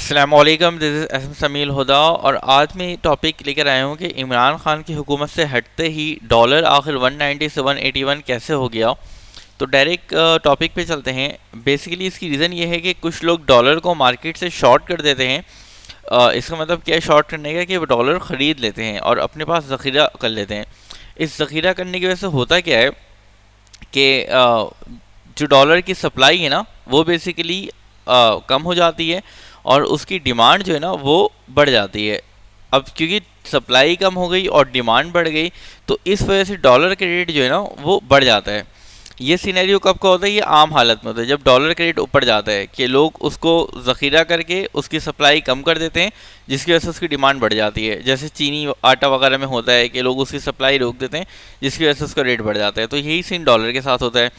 अस्सलामुअलैकुम, this is SM समील हुदा और आज मैं टॉपिक लेकर आया हूँ कि इमरान खान की हुकूमत से हटते ही डॉलर आखिर 190 से 181 कैसे हो गया। तो डायरेक्ट टॉपिक पे चलते हैं। बेसिकली इसकी रीज़न ये है कि कुछ लोग डॉलर को मार्केट से शॉर्ट कर देते हैं। इसका मतलब क्या है शॉर्ट करने का, कि वो डॉलर ख़रीद लेते हैं और अपने पास ज़ख़ीरा कर लेते हैं। इस ज़ख़ीरा करने की वजह से होता क्या है कि जो डॉलर की सप्लाई है ना वो बेसिकली कम हो जाती है और उसकी डिमांड जो है ना वो बढ़ जाती है। अब क्योंकि सप्लाई कम हो गई और डिमांड बढ़ गई तो इस वजह से डॉलर का रेट जो है ना वो बढ़ जाता है। ये सिनेरियो कब का होता है? ये आम हालत में होता है जब डॉलर का रेट ऊपर जाता है, कि लोग उसको ज़ख़ीरा करके उसकी सप्लाई कम कर देते हैं, जिसकी वजह से उसकी डिमांड बढ़ जाती है। जैसे चीनी आटा वगैरह में होता है कि लोग उसकी सप्लाई रोक देते हैं, जिसकी वजह से उसका रेट बढ़ जाता है। तो यही सीन डॉलर के साथ होता है।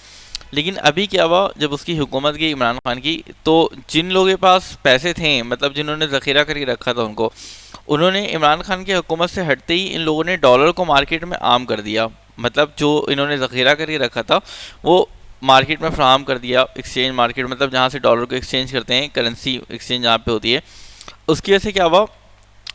लेकिन अभी क्या हुआ, जब उसकी हुकूमत की इमरान खान की, तो जिन लोगों के पास पैसे थे, मतलब जिन्होंने ज़ख़ीरा करके रखा था उन्होंने इमरान खान की हुकूमत से हटते ही इन लोगों ने डॉलर को मार्केट में आम कर दिया। मतलब जो इन्होंने ज़ख़ीरा करके रखा था वो मार्केट में फ्राहम कर दिया। एक्सचेंज मार्केट मतलब जहाँ से डॉलर को एक्सचेंज करते हैं, करेंसी एक्सचेंज जहाँ पे होती है, उसकी वजह से क्या हुआ,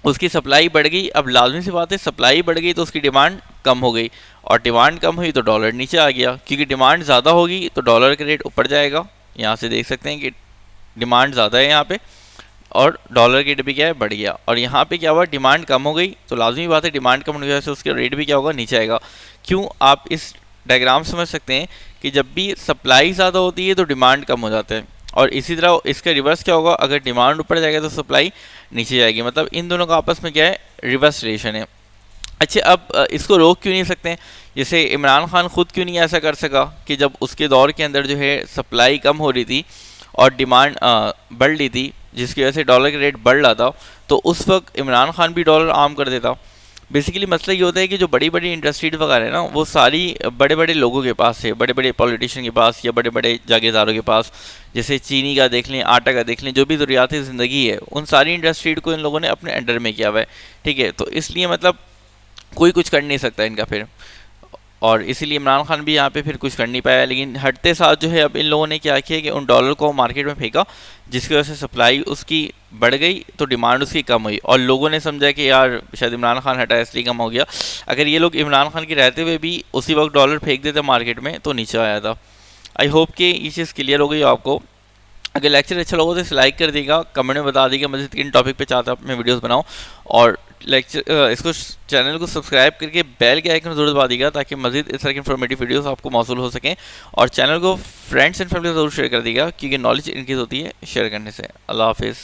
उसकी सप्लाई बढ़ गई। अब लाजमी सी बात है, सप्लाई बढ़ गई तो उसकी डिमांड कम हो गई, और डिमांड कम हुई तो डॉलर नीचे आ गया। क्योंकि डिमांड ज़्यादा होगी तो डॉलर का रेट ऊपर जाएगा। यहाँ से देख सकते हैं कि डिमांड ज़्यादा है यहाँ पे, और डॉलर की रेट भी क्या है, बढ़ गया। और यहाँ पे क्या हुआ, डिमांड कम हो गई तो लाजमी बात है डिमांड कम होने की वजह से उसका रेट भी क्या होगा, नीचे आएगा। क्यों? आप इस डायग्राम समझ सकते हैं कि जब भी सप्लाई ज़्यादा होती है तो डिमांड कम हो जाता है, और इसी तरह इसका रिवर्स क्या होगा, अगर डिमांड ऊपर जाएगा तो सप्लाई नीचे जाएगी। मतलब इन दोनों का आपस में क्या है, रिवर्स रिलेशन है। अच्छा, अब इसको रोक क्यों नहीं सकते? जैसे इमरान खान खुद क्यों नहीं ऐसा कर सका कि जब उसके दौर के अंदर जो है सप्लाई कम हो रही थी और डिमांड बढ़ रही थी, जिसकी वजह से डॉलर का रेट बढ़ रहा था, तो उस वक्त इमरान खान भी डॉलर आम कर देता। बेसिकली मसला ये होता है कि जो बड़ी बड़ी इंडस्ट्रीज वगैरह है ना, वो सारी बड़े बड़े लोगों के पास है, बड़े बड़े पॉलिटिशियन के पास या बड़े बड़े जागीरदारों के पास। जैसे चीनी का देख लें, आटा का देख लें, जो भी ज़रूरियाती ज़िंदगी है उन सारी इंडस्ट्री को इन लोगों ने अपने अंडर में किया हुआ है। ठीक है, तो इसलिए मतलब कोई कुछ कर नहीं सकता इनका फिर, और इसीलिए इमरान खान भी यहाँ पे फिर कुछ कर नहीं पाया। लेकिन हटते साथ जो है अब इन लोगों ने क्या किया कि उन डॉलर को मार्केट में फेंका, जिसकी वजह से सप्लाई उसकी बढ़ गई तो डिमांड उसकी कम हुई, और लोगों ने समझा कि यार शायद इमरान खान हटा इसलिए कम हो गया। अगर ये लोग इमरान खान के रहते हुए भी उसी वक्त डॉलर फेंक देते मार्केट में तो नीचे आया था। आई होप कि ये चीज़ क्लियर हो गई आपको। अगर लेक्चर अच्छा लगा तो इसे लाइक कर देगा, कमेंट में बता देगा मज़ीद किन टॉपिक पे चाहते आप मैं वीडियोस बनाऊं, और लेक्चर इसको चैनल को सब्सक्राइब करके बेल के आइकन जरूर दबा दीजिएगा ताकि मज़ीद इस तरह की इन्फॉर्मेटिव वीडियोस आपको मौसूल हो सकें। और चैनल को फ्रेंड्स एंड फैमिली ज़रूर शेयर कर दीजिएगा, क्योंकि नॉलेज इनक्रीज़ होती है शेयर करने से। अल्लाह हाफिज़।